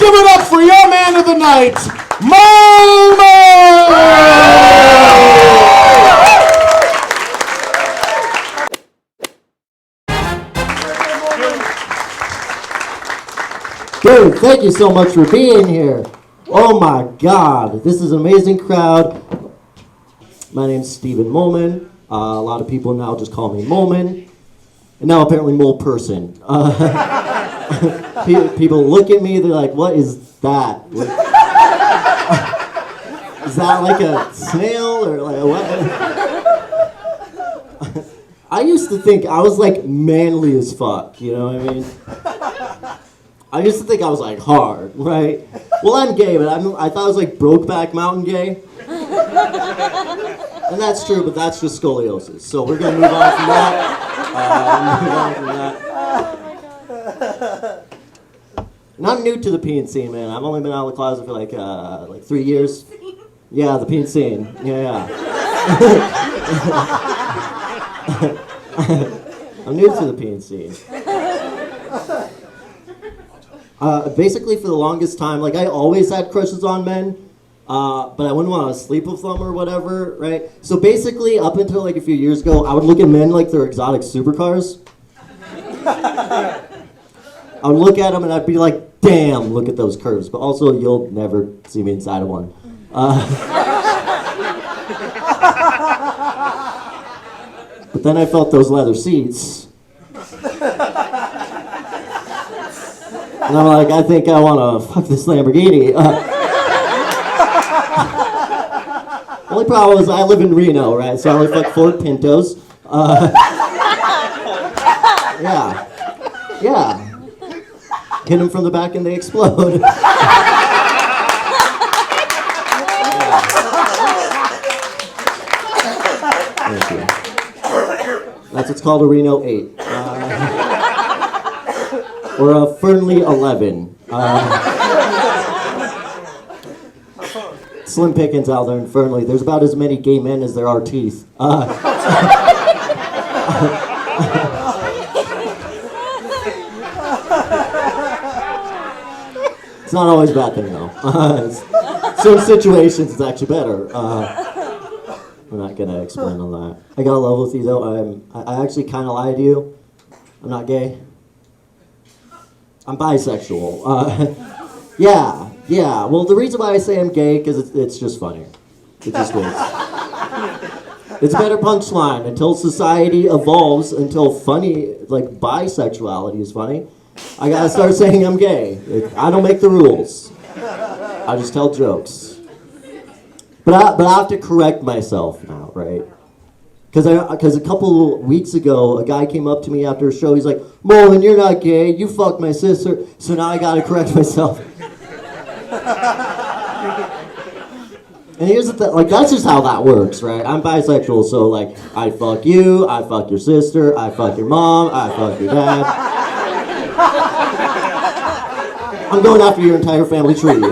give it up for your man of the night, Mollman! Dude, thank you so much for being here. Oh my God, this is an amazing crowd. My name's Stephen Mollman. A lot of people now just call me Mollman. And now apparently Mole Person. People look at me, they're like, what is that? Is that like a snail or like what? I used to think I was like manly as fuck, you know what I mean? I used to think I was like hard, right? Well, I'm gay, but I thought I was like Brokeback Mountain gay. And that's true, but that's just scoliosis. So we're gonna move on from that. And I'm new to the peen scene, man. I've only been out of the closet for like 3 years. Yeah, the peen scene. Yeah. I'm new to the peen scene. Basically, for the longest time, like I always had crushes on men, but I wouldn't want to sleep with them or whatever, right? So basically, up until like a few years ago, I would look at men like they're exotic supercars. I would look at them and I'd be like, damn, look at those curves. But also, you'll never see me inside of one. But then I felt those leather seats. And I'm like, I think I want to fuck this Lamborghini. Only problem is I live in Reno, right? So I only fuck Ford Pintos. Yeah. Hit them from the back and they explode. Thank you. That's what's called a Reno 8. Or a Fernley 11. Slim pickings out there in Fernley. There's about as many gay men as there are teeth. It's not always a bad thing, though. Some situations, it's actually better. We're not going to explain all that. I got to love with you, though. I actually kind of lied to you. I'm not gay. I'm bisexual. Yeah. Well, the reason why I say I'm gay, because it's just funny. It just is. It's a better punchline. Until society evolves, until funny, like bisexuality is funny, I gotta start saying I'm gay. I don't make the rules. I just tell jokes. But I have to correct myself now, right? Because a couple weeks ago, a guy came up to me after a show. He's like, Mollman, you're not gay. You fucked my sister. So now I got to correct myself. And here's the thing. Like, that's just how that works, right? I'm bisexual, so, like, I fuck you. I fuck your sister. I fuck your mom. I fuck your dad. I'm going after your entire family tree.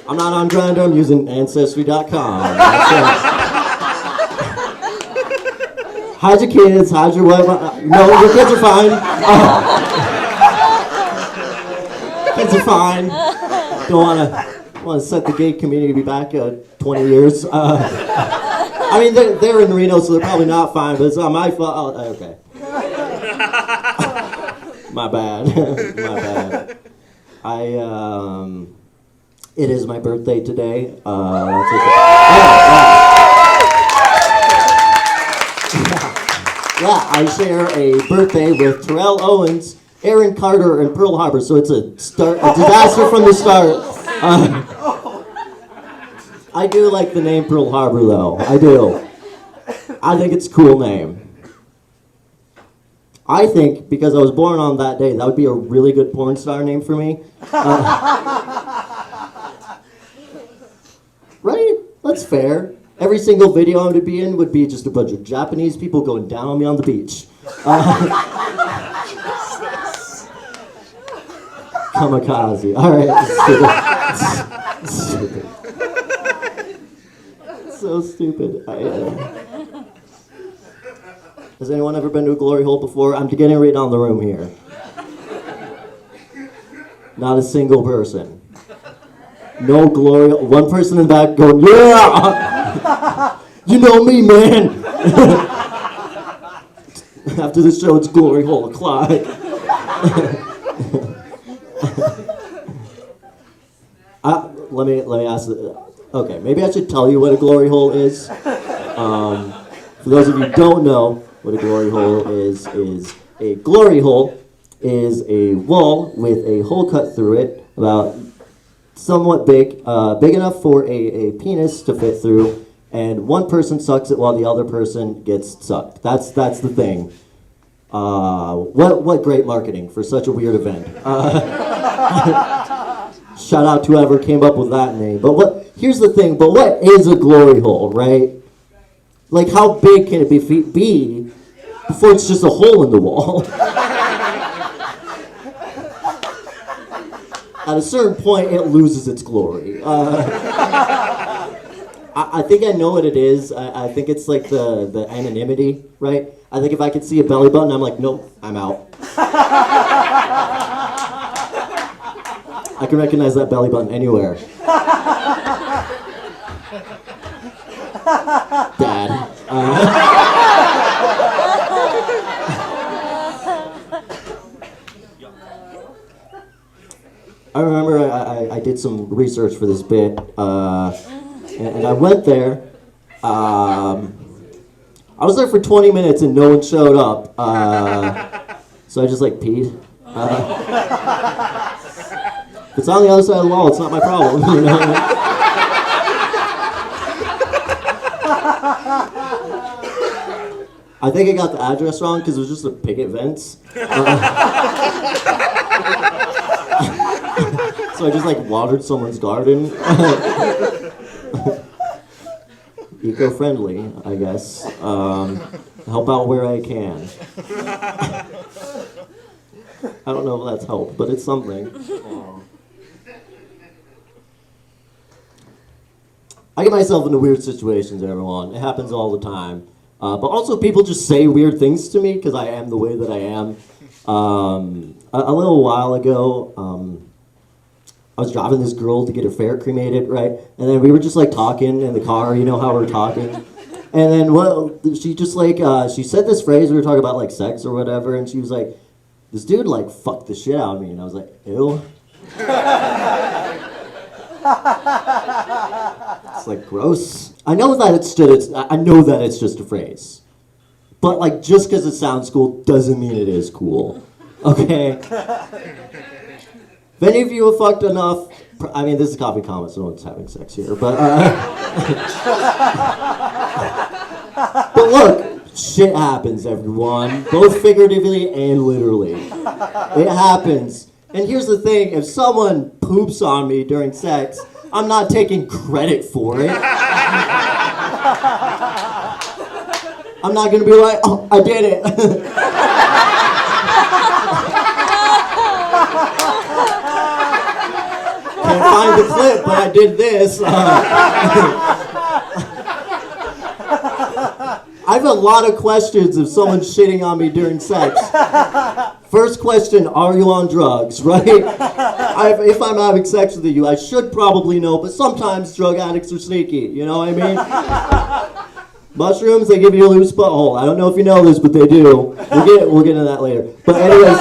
I'm not on Grindr, I'm using Ancestry.com. How's your kids? How's your wife? No, your kids are fine. Kids are fine. Don't want to set the gay community back 20 years. I mean, they're in Reno, so they're probably not fine, but it's not my fault. Oh, okay. My bad. It is my birthday today. Yeah, I share a birthday with Terrell Owens, Aaron Carter, and Pearl Harbor, so it's a disaster from the start. I do like the name Pearl Harbor, though. I do. I think it's a cool name. I think, because I was born on that day, that would be a really good porn star name for me. Right? That's fair. Every single video I would be in would be just a bunch of Japanese people going down on me on the beach. Kamikaze. All right. Stupid. So stupid. Has anyone ever been to a glory hole before? I'm getting right down the room here. Not a single person. No glory. One person in the back going, yeah! You know me, man! After the show, it's glory hole o'clock. Let me ask. Okay, maybe I should tell you what a glory hole is. For those of you who don't know what a glory hole is a glory hole is a wall with a hole cut through it, about somewhat big, big enough for a penis to fit through, and one person sucks it while the other person gets sucked. That's the thing. What great marketing for such a weird event. Shout out to whoever came up with that name. But here's the thing, but what is a glory hole, right? Like, how big can it be before it's just a hole in the wall? At a certain point, it loses its glory. I think I know what it is. I think it's like the anonymity, right? I think if I could see a belly button, I'm like, nope, I'm out. I can recognize that belly button anywhere. Dad. I remember I did some research for this bit, and I went there. I was there for 20 minutes and no one showed up, so I just like peed. If it's on the other side of the wall, it's not my problem, you know? I think I got the address wrong because it was just a picket fence. So I just like watered someone's garden. Eco-friendly, I guess. Help out where I can. I don't know if that's helped, but it's something. I get myself into weird situations, everyone. It happens all the time. But also people just say weird things to me because I am the way that I am. A little while ago, I was driving this girl to get her ferret cremated, right? And then we were just like talking in the car, you know how we're talking. And then she just like, she said this phrase, we were talking about like sex or whatever, and she was like, this dude like fucked the shit out of me. And I was like, ew. It's like gross. I know that it's just a phrase. But like just because it sounds cool doesn't mean it is cool. Okay? If any of you have fucked enough, I mean, this is Coffee Comments, no one's having sex here, but but look, shit happens, everyone, both figuratively and literally. It happens. And here's the thing, if someone poops on me during sex, I'm not taking credit for it. I'm not gonna be like, oh, I did it. Can't find the clip, but I did this. I have a lot of questions if someone's shitting on me during sex. First question, are you on drugs, right? If I'm having sex with you, I should probably know, but sometimes drug addicts are sneaky, you know what I mean? Mushrooms, they give you a loose butthole. I don't know if you know this, but they do. We'll get into that later. But anyways.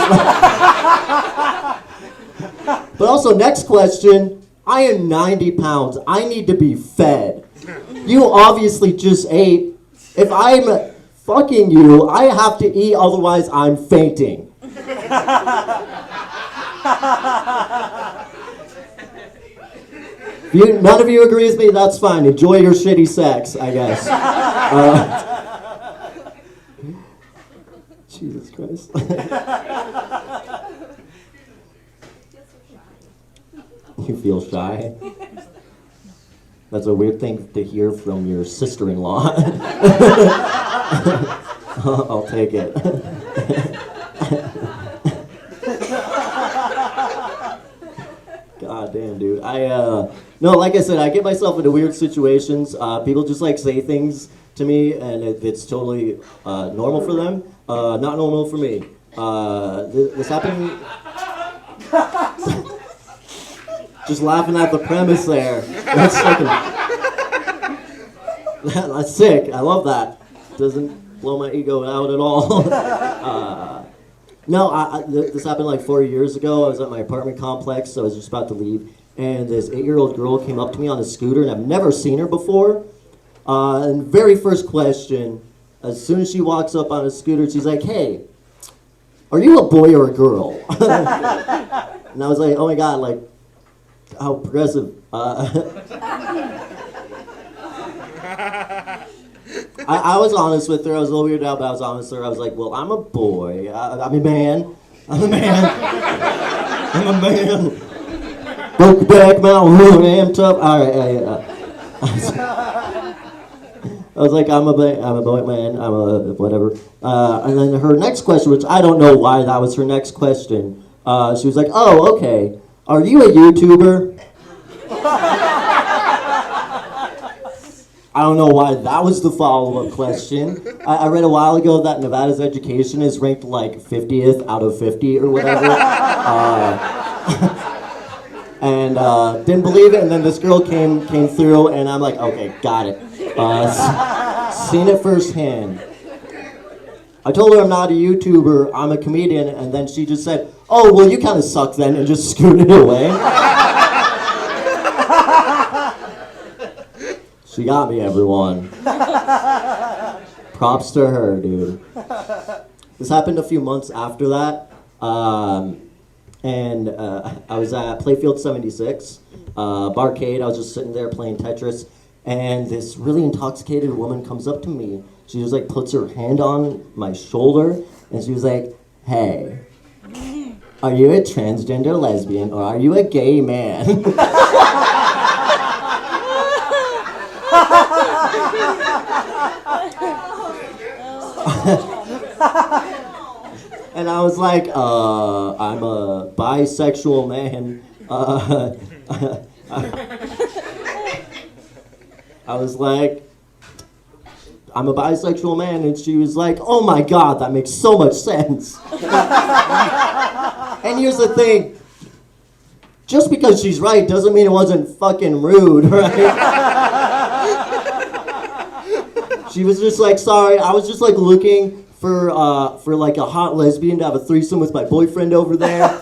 But also, next question, I am 90 pounds. I need to be fed. You obviously just ate. If I'm fucking you, I have to eat, otherwise I'm fainting. None of you agree with me, that's fine. Enjoy your shitty sex, I guess. Jesus Christ. You feel shy? That's a weird thing to hear from your sister-in-law. I'll take it. God damn, dude. No, like I said, I get myself into weird situations. People just like say things to me, and it's totally normal for them. Not normal for me. This happened. Just laughing at the premise there. That's fucking... That's sick. I love that. Doesn't blow my ego out at all. No, this happened like 4 years ago. I was at my apartment complex, so I was just about to leave. And this 8-year-old girl came up to me on a scooter, and I've never seen her before. And very first question, as soon as she walks up on a scooter, she's like, "Hey, are you a boy or a girl?" And I was like, oh my god, like, how progressive. I was honest with her. I was a little weirded out, but I was honest with her. I was like, well, I'm a boy. I'm a man. I'm a man. I'm a man. Broke back, mountain, am tough. All right. I was like, I'm a boy, man. I'm a whatever. And then her next question, which I don't know why that was her next question. She was like, oh, okay. Are you a YouTuber? I don't know why that was the follow-up question. I read a while ago that Nevada's education is ranked like 50th out of 50 or whatever. And didn't believe it, and then this girl came through, and I'm like, okay, got it. Seen it firsthand. I told her I'm not a YouTuber, I'm a comedian, and then she just said, oh, well, you kind of suck then, and just scooted away. She got me, everyone. Props to her, dude. This happened a few months after that. I was at Playfield 76, barcade. I was just sitting there playing Tetris, and this really intoxicated woman comes up to me. She just like puts her hand on my shoulder, and she was like, hey, are you a transgender lesbian, or are you a gay man? And I was like, I'm a bisexual man. I was like, I'm a bisexual man, and she was like, oh my god, that makes so much sense. And here's the thing, just because she's right doesn't mean it wasn't fucking rude, right? She was just like, sorry, I was just like looking for like a hot lesbian to have a threesome with my boyfriend over there.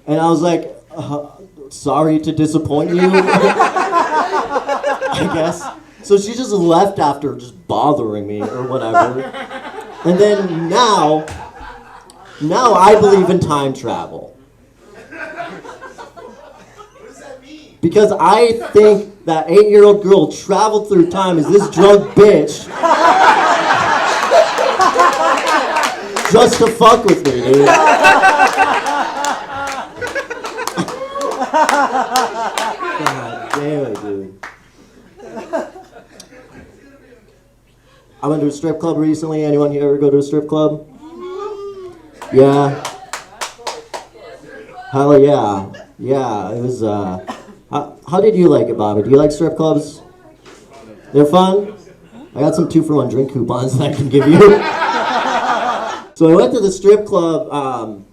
And I was like, sorry to disappoint you, I guess. So she just left after just bothering me or whatever. And then now I believe in time travel. Because I think that 8-year-old girl traveled through time as this drunk bitch just to fuck with me, dude. God damn it, dude. I went to a strip club recently. Anyone here ever go to a strip club? Yeah. Hell yeah. Yeah, it was, how did you like it, Bobby? Do you like strip clubs? They're fun? I got some 2-for-1 drink coupons that I can give you. So I went to the strip club.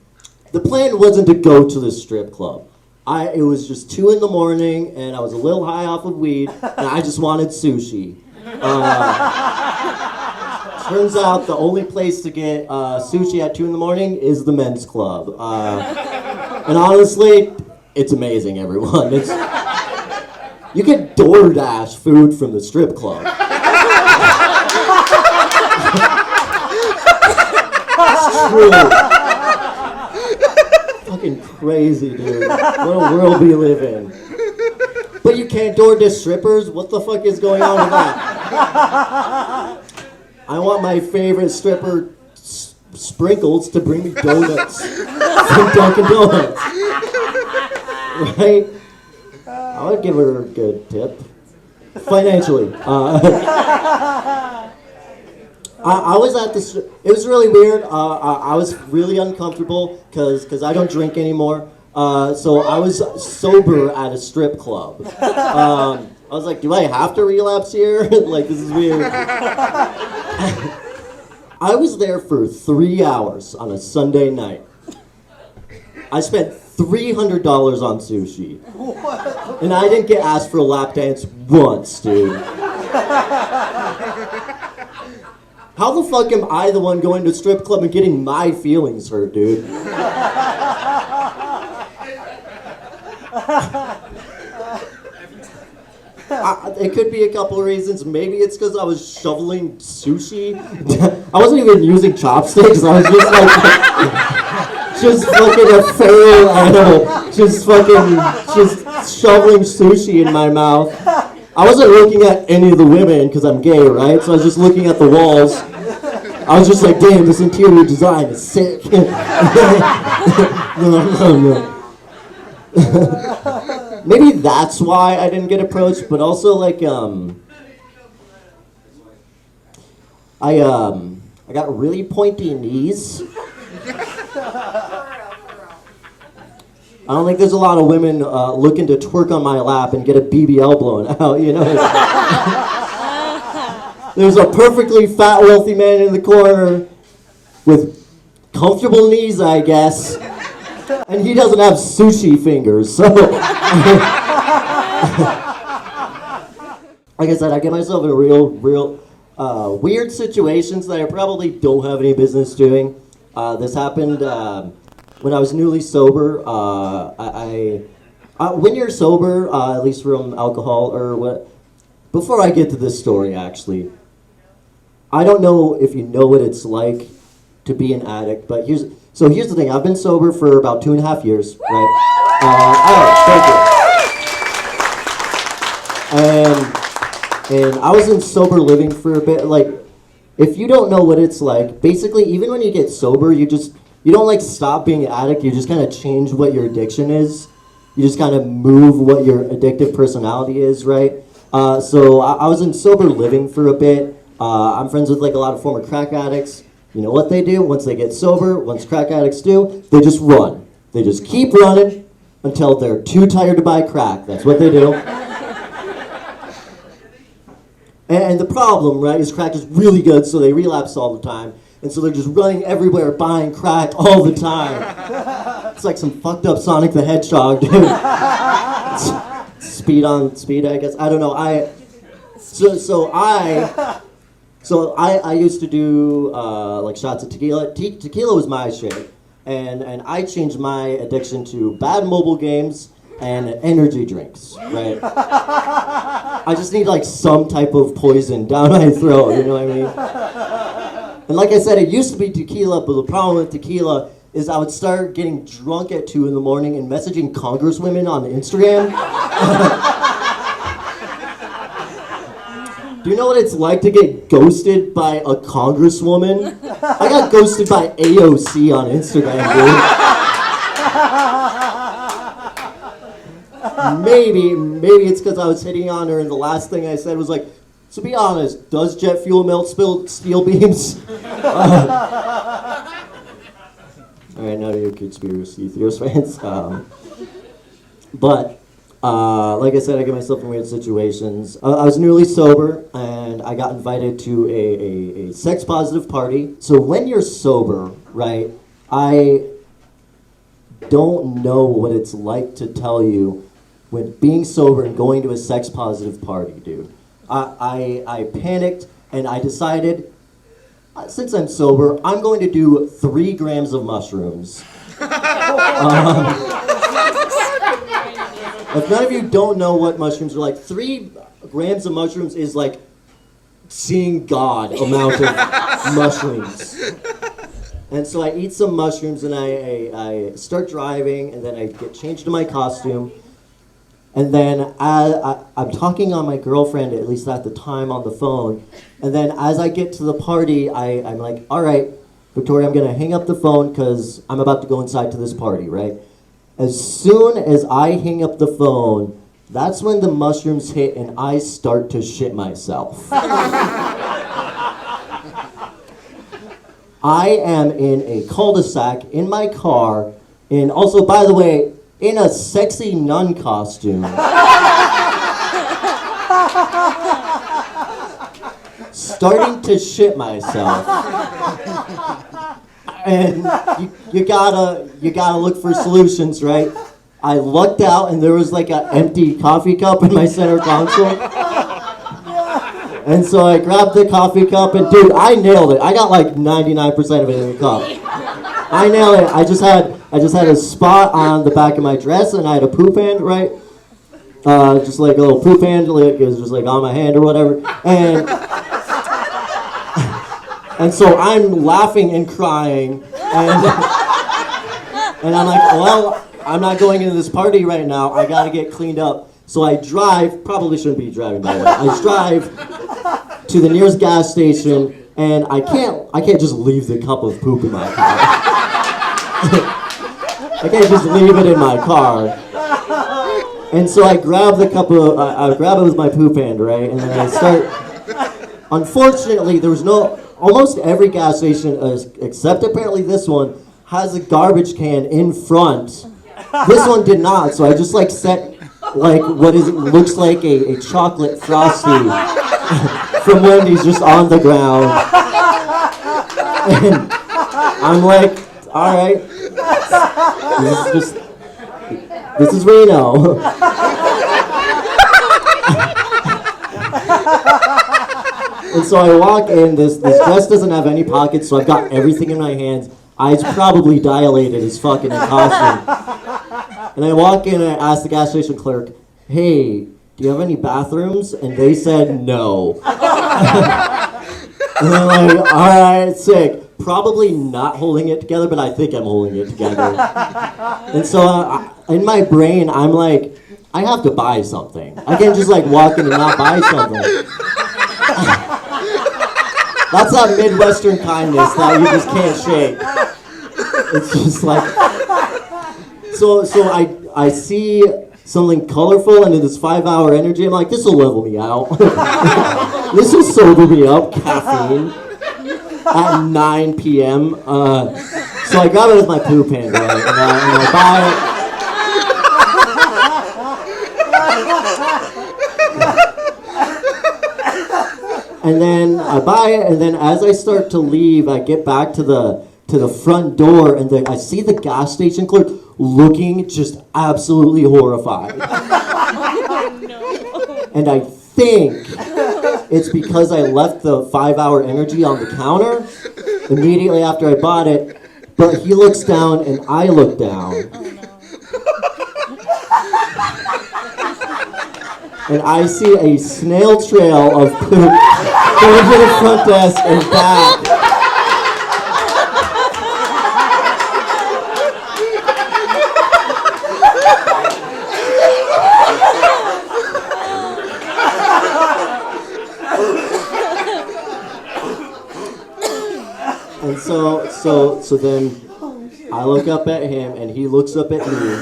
The plan wasn't to go to the strip club. It was just 2 in the morning, and I was a little high off of weed, and I just wanted sushi. Turns out the only place to get sushi at 2 in the morning is the men's club. And honestly, it's amazing, everyone. You get DoorDash food from the strip club. It's true. Fucking crazy, dude. What a world we live in. But you can't DoorDash strippers? What the fuck is going on with that? I want my favorite stripper, Sprinkles, to bring me donuts from Dunkin' Donuts. Right? I would give her a good tip. Financially. I was at the it was really weird. I was really uncomfortable because I don't drink anymore. So I was sober at a strip club. I was like, do I have to relapse here? Like, this is weird. I was there for 3 hours on a Sunday night. I spent $300 on sushi. What? And I didn't get asked for a lap dance once, dude. How the fuck am I the one going to a strip club and getting my feelings hurt, dude? It could be a couple of reasons. Maybe it's because I was shoveling sushi. I wasn't even using chopsticks. I was just like, just fucking a feral animal. Just shoveling sushi in my mouth. I wasn't looking at any of the women because I'm gay, right? So I was just looking at the walls. I was just like, damn, this interior design is sick. No. Maybe that's why I didn't get approached, but also like I got really pointy knees. I don't think there's a lot of women looking to twerk on my lap and get a BBL blown out, you know? There's a perfectly fat, wealthy man in the corner with comfortable knees, I guess. And he doesn't have sushi fingers, so... Like I said, I get myself in real weird situations that I probably don't have any business doing. This happened when I was newly sober. When you're sober, at least from alcohol or what... Before I get to this story, actually, I don't know if you know what it's like to be an addict, but here's the thing. I've been sober for about 2.5 years, right? Thank you. And I was in sober living for a bit. Like, if you don't know what it's like, basically, even when you get sober, you don't like stop being an addict. You just kind of change what your addiction is. You just kind of move what your addictive personality is, right? So I was in sober living for a bit. I'm friends with like a lot of former crack addicts. You know what they do once they get sober, once crack addicts do? They just run. They just keep running until they're too tired to buy crack. That's what they do. And the problem, right, is crack is really good, so they relapse all the time. And so they're just running everywhere, buying crack all the time. It's like some fucked up Sonic the Hedgehog, dude. Speed on speed, I guess. I don't know. I used to do like shots of tequila. Tequila was my shit, and I changed my addiction to bad mobile games and energy drinks. Right? I just need like some type of poison down my throat. You know what I mean? And like I said, it used to be tequila, but the problem with tequila is I would start getting drunk at 2 a.m. and messaging congresswomen on Instagram. Do you know what it's like to get ghosted by a congresswoman? I got ghosted by AOC on Instagram, dude. Maybe it's because I was hitting on her and the last thing I said was like, so be honest, does jet fuel melt steel beams? Alright, none of you conspiracy theorist fans. But like I said, I get myself in weird situations. I was newly sober, and I got invited to a sex-positive party. So when you're sober, right, I don't know what it's like to tell you when being sober and going to a sex-positive party, dude. I panicked, and I decided, since I'm sober, I'm going to do 3 grams of mushrooms. If none of you don't know what mushrooms are like, 3 grams of mushrooms is like seeing God amount of mushrooms. And so I eat some mushrooms and I start driving and then I get changed to my costume. And then I'm talking on my girlfriend, at least at the time, on the phone. And then as I get to the party, I'm like, all right, Victoria, I'm going to hang up the phone because I'm about to go inside to this party, right? As soon as I hang up the phone, that's when the mushrooms hit and I start to shit myself. I am in a cul-de-sac in my car, and also, by the way, in a sexy nun costume. Starting to shit myself. and you gotta look for solutions, right? I looked out and there was like an empty coffee cup in my center console. And so I grabbed the coffee cup and dude, I nailed it. I got like 99% of it in the cup. I nailed it. I just had a spot on the back of my dress and I had a poop hand, right? Just like a little poop hand, like it was just like on my hand or whatever. And so I'm laughing and crying and I'm like, well, I'm not going into this party right now. I gotta get cleaned up. So I drive, probably shouldn't be driving by the way. I drive to the nearest gas station and I can't just leave the cup of poop in my car. I can't just leave it in my car. And so I grab the cup of, I grab it with my poop hand, right? And then I start, unfortunately there was almost every gas station, except apparently this one, has a garbage can in front. This one did not, so I just like set like looks like a chocolate frosty from Wendy's just on the ground. And I'm like, all right, this is Reno. And so I walk in, this dress doesn't have any pockets, so I've got everything in my hands. Eyes probably dilated as fucking in costume. And I walk in and I ask the gas station clerk, hey, do you have any bathrooms? And they said no. And I'm like, all right, sick. Probably not holding it together, but I think I'm holding it together. And so in my brain, I'm like, I have to buy something. I can't just like walk in and not buy something. That's that Midwestern kindness that you just can't shake. It's just like, so I see something colorful and in this 5-hour energy, I'm like, this will level me out. This will sober me up, caffeine, at 9 p.m. So I grab it with my poop hand, right, and I buy it. And then I buy it, and then as I start to leave, I get back to the front door, and I see the gas station clerk looking just absolutely horrified. No. And I think it's because I left the 5-hour energy on the counter immediately after I bought it, but he looks down and I look down. Oh, no. And I see a snail trail of poop going to the front desk and back. And so then I look up at him and he looks up at me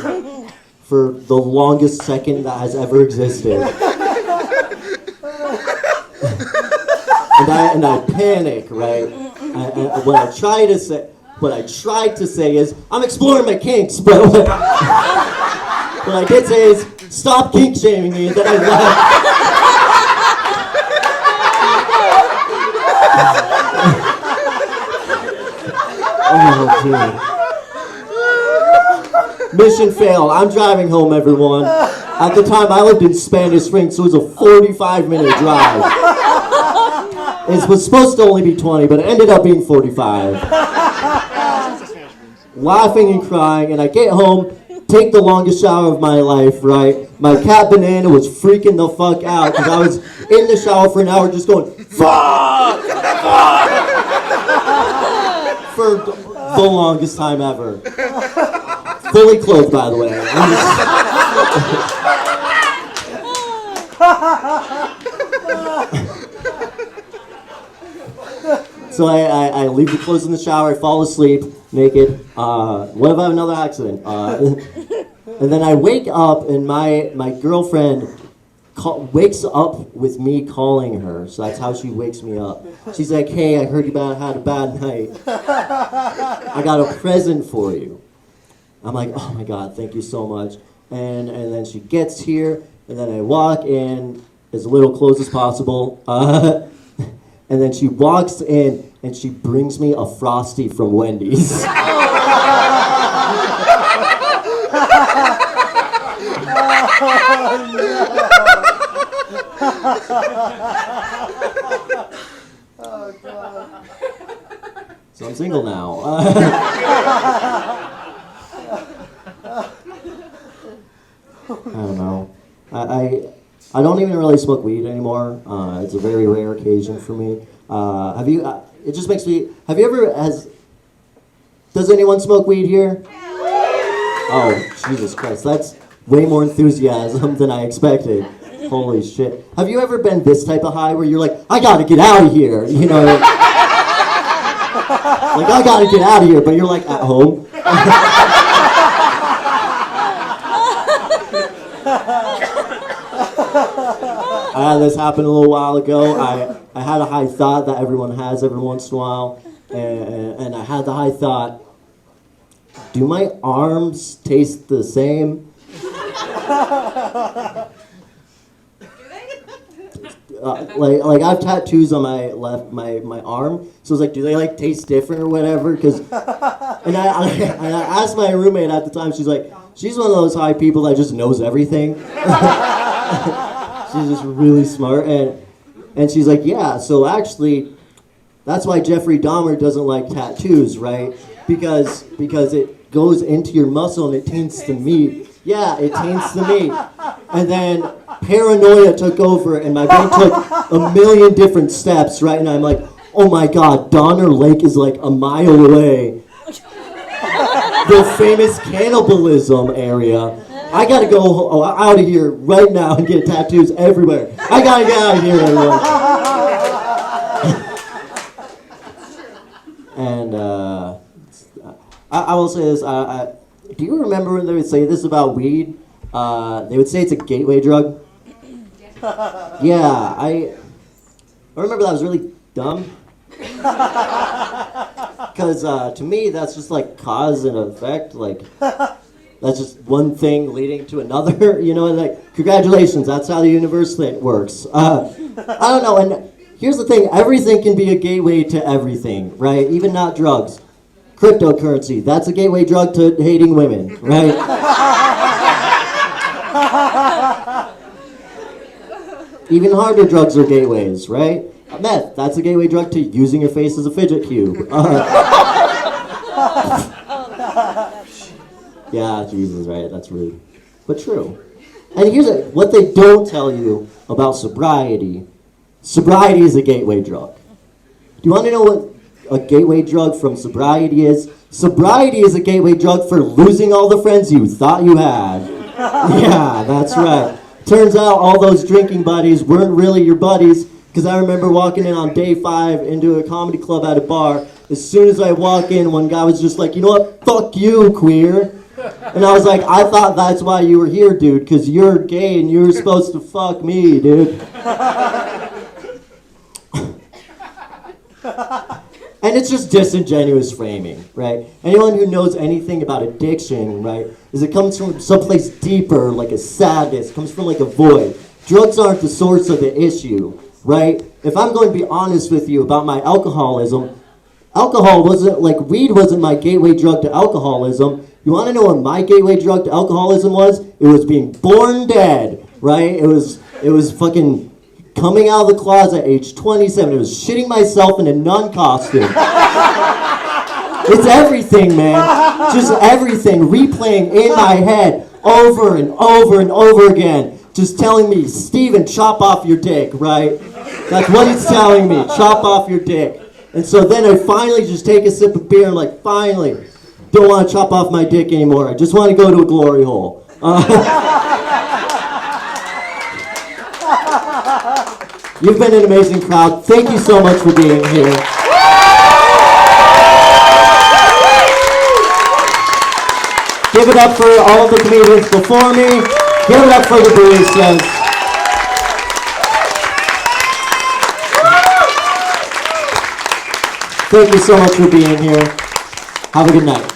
for the longest second that has ever existed. And I panic, right? What I tried to say is, I'm exploring my kinks, but what I did say is, stop kink shaming me, and then I left. Oh, dude. Mission failed. I'm driving home, everyone. At the time, I lived in Spanish Springs, so it was a 45-minute drive. It was supposed to only be 20, but it ended up being 45. Laughing and crying, and I get home, take the longest shower of my life, right? My cat Banana was freaking the fuck out, because I was in the shower for an hour just going, fuck! Fuck! For the longest time ever. Fully clothed, by the way. So I leave the clothes in the shower, I fall asleep, naked. What if I have another accident? And then I wake up and my girlfriend wakes up with me calling her. So that's how she wakes me up. She's like, hey, I heard you had a bad night. I got a present for you. I'm like, oh my God, thank you so much. And then she gets here, and then I walk in as little clothes as possible. And then she walks in and she brings me a Frosty from Wendy's. Oh, God. So I'm single now. I don't know. I don't even really smoke weed anymore. It's a very rare occasion for me. Have you? It just makes me. Have you ever? Does anyone smoke weed here? Oh, Jesus Christ! That's way more enthusiasm than I expected. Holy shit! Have you ever been this type of high where you're like, I gotta get out of here, you know? Like I gotta get out of here, but you're like at home. This happened a little while ago. I had a high thought that everyone has every once in a while, and I had the high thought, do my arms taste the same? Like I have tattoos on my my arm, so it's like, do they like taste different or whatever? Cause, and I asked my roommate at the time. She's like, she's one of those high people that just knows everything. She's just really smart, and she's like, yeah. So actually, that's why Jeffrey Dahmer doesn't like tattoos, right? Because it goes into your muscle and it taints the meat. Yeah, it taints the meat. And then paranoia took over and my brain took a million different steps, right? And I'm like, oh my God, Donner Lake is like a mile away. The famous cannibalism area. I gotta go out of here right now and get tattoos everywhere. I gotta get out of here, everyone. And I will say this. Do you remember when they would say this about weed? They would say it's a gateway drug. Yeah, I remember that was really dumb. Because to me, that's just like cause and effect. Like, that's just one thing leading to another. You know, like, congratulations, that's how the universe works. I don't know, and here's the thing. Everything can be a gateway to everything, right? Even not drugs. Cryptocurrency, that's a gateway drug to hating women, right? Even harder drugs are gateways, right? Meth, that's a gateway drug to using your face as a fidget cube. Yeah, Jesus, right, that's rude. But true. And here's what they don't tell you about sobriety. Sobriety is a gateway drug. Do you want to know what a gateway drug from sobriety is? Sobriety is a gateway drug for losing all the friends you thought you had. Yeah, that's right. Turns out all those drinking buddies weren't really your buddies, because I remember walking in on day 5 into a comedy club at a bar. As soon as I walk in, one guy was just like, you know what, fuck you, queer. And I was like, I thought that's why you were here, dude, because you're gay and you were supposed to fuck me, dude. And it's just disingenuous framing, right? Anyone who knows anything about addiction, right, is it comes from someplace deeper, like a sadness, comes from like a void. Drugs aren't the source of the issue, right? If I'm going to be honest with you about my alcoholism, weed wasn't my gateway drug to alcoholism. You want to know what my gateway drug to alcoholism was? It was being born dead, right? It was fucking coming out of the closet at age 27. It was shitting myself in a nun costume. It's everything, man. Just everything replaying in my head over and over and over again. Just telling me, Steven, chop off your dick, right? That's what it's telling me. Chop off your dick. And so then I finally just take a sip of beer and like, finally, don't want to chop off my dick anymore. I just want to go to a glory hole. You've been an amazing crowd. Thank you so much for being here. Give it up for all of the comedians before me. Give it up for the baristas. Thank you so much for being here. Have a good night.